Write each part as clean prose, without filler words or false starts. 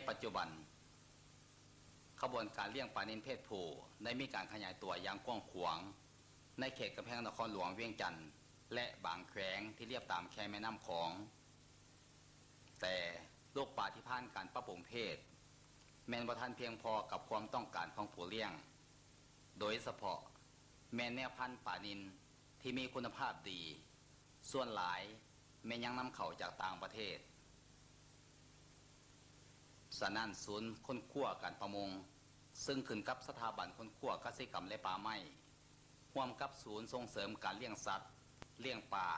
ปัจจุบันขบวนการเลี้ยงปลานิลเพศผู้ได้มีการขยายตัวอย่างกว้างขวางในเขตกำแพงนครหลวงเวียงจันทร์และบางแขวงที่เรียบตามแคแม่น้ำของแต่ลูกปลาที่ผ่านการปรับปรุงเพศแม้นบ่ทันเพียงพอกับความต้องการของผู้เลี้ยงโดยเฉพาะแม่แนวพันธุ์ปลานิลที่มีคุณภาพดีส่วนหลายแม้ยังนำเข้าจากต่างประเทศฉะนั้นศูนย์ค้นคว้าการประมงซึ่งขึ้นกับสถาบันค้นคว้าเกษตรกรรมและป่าไม้ร่วมกับศูนย์ส่งเสริมการเลี้ยงสัตว์เลี้ยงปลา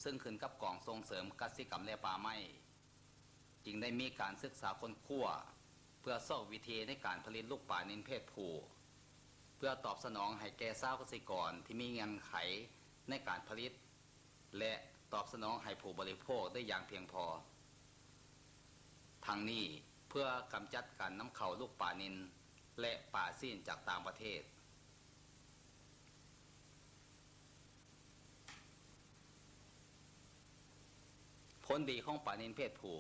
ซึ่งขึ้นกับกองส่งเสริมเกษตรกรรมและป่าไม้จึงได้มีการศึกษาค้นคว้าเพื่อสร้างวิธีในการผลิตลูกปลานิลเพศผู้เพื่อตอบสนองให้แก่ชาวเกษตรกรที่มีเงื่อนไขในการผลิตและตอบสนองให้ผู้บริโภคได้อย่างเพียงพอทั้งนี้เพื่อกำจัดการนำเข้าลูกปลานิลและปลาซีนจากต่างประเทศผลดีของปลานิลเพศผู้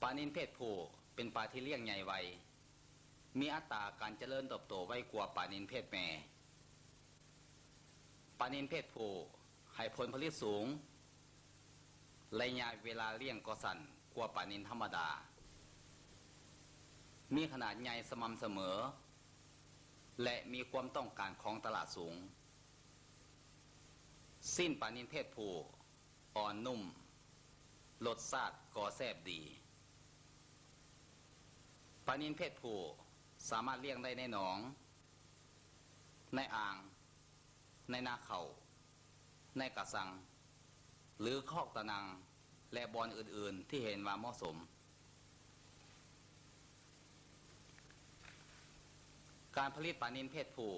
ปลานิลเพศผู้เป็นปลาที่เลี้ยงใหญ่ไวมีอัตราการเจริญเติบโตไวกว่าปลานิลเพศแม่ปลานิลเพศผู้ให้ผลผลิตสูงระยะเวลาเลี้ยงก็สั้นกว่าปลานิลธรรมดามีขนาดใหญ่สม่ำเสมอและมีความต้องการของตลาดสูงสิ้นปลานิลเพศผู้อ่อนนุ่มรสชาติก็แซ่บดีปลานิลเพศผู้สามารถเลี้ยงได้ในหนองในอ่างในนาเขาในกระสังหรือคอกตะนังและบ่อนอื่นๆที่เห็นว่าเหมาะสมการผลิตปลานิลเพศผู้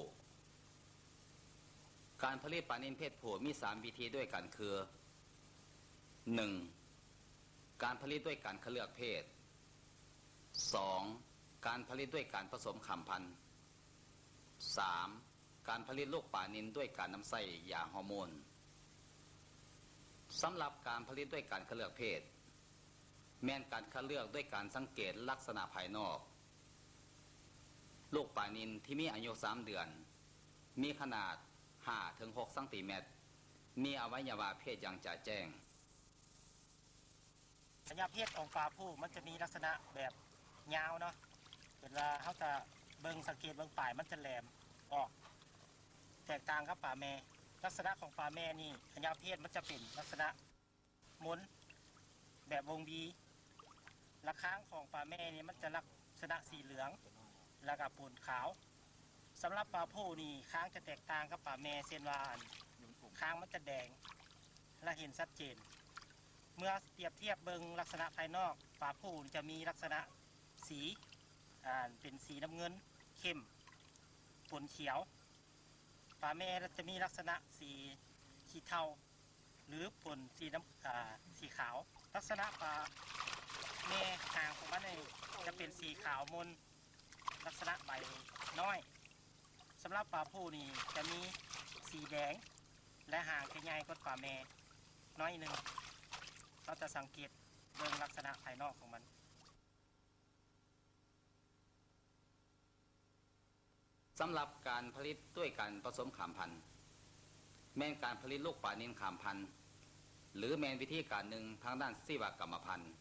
การผลิตปลานิลเพศผู้มี3วิธีด้วยกันคือ 1. การผลิตด้วยการคัดเลือกเพศ 2. การผลิตด้วยการผสมขำพันธุ์ 3. การผลิตลูกปลานิลด้วยการนำใส่ยาฮอร์โมนสำหรับการผลิตด้วยการคัดเลือกเพศแม้นการคัดเลือกด้วยการสังเกตลักษณะภายนอกลูกปลานิลที่มีอายุ3 เดือนมีขนาด 5-6 ซมมีอวัยวะเพศอย่างจะแจ้งสัญญาเพศของปลาผู้มันจะมีลักษณะแบบยาวเนาะเวลาเขาจะสังเกตเบิ่งปลายมันจะแหลมออกแตกต่างกับปลาแม่ลักษณะของปลาแม่นี่สัญญาเพศมันจะเป็นลักษณะม้วนแบบวงบีระค้างของปลาแม่นี่มันจะลักษณะสีเหลืองแล้วก็ปูนขาวสำหรับปลาผู้นี่ค้างจะแตกต่างกับปลาแม่เส้นวานค้างมันจะแดงและเห็นชัดเจนเมื่อเปรียบเทียบเบิ่งลักษณะภายนอกปลาผู้จะมีลักษณะสีเป็นสีน้ำเงินเข้มปนเขียวปลาแม่จะมีลักษณะสีขีเทาหรือปนสีขาวลักษณะปลาแม่หางของมันจะเป็นสีขาวมนลักษณะใบน้อยสำหรับปลาผู้นี่จะมีสีแดงและหางจะใหญ่กว่าปลาแม่น้อยหนึ่งเราจะสังเกตเบิ่งลักษณะภายนอกของมันสำหรับการผลิตด้วยการผสมขามพันธุ์แม้นการผลิตลูกปลานิลขามพันธุ์หรือแม้นวิธีการหนึ่งทางด้านชีวกรรมพันธุ์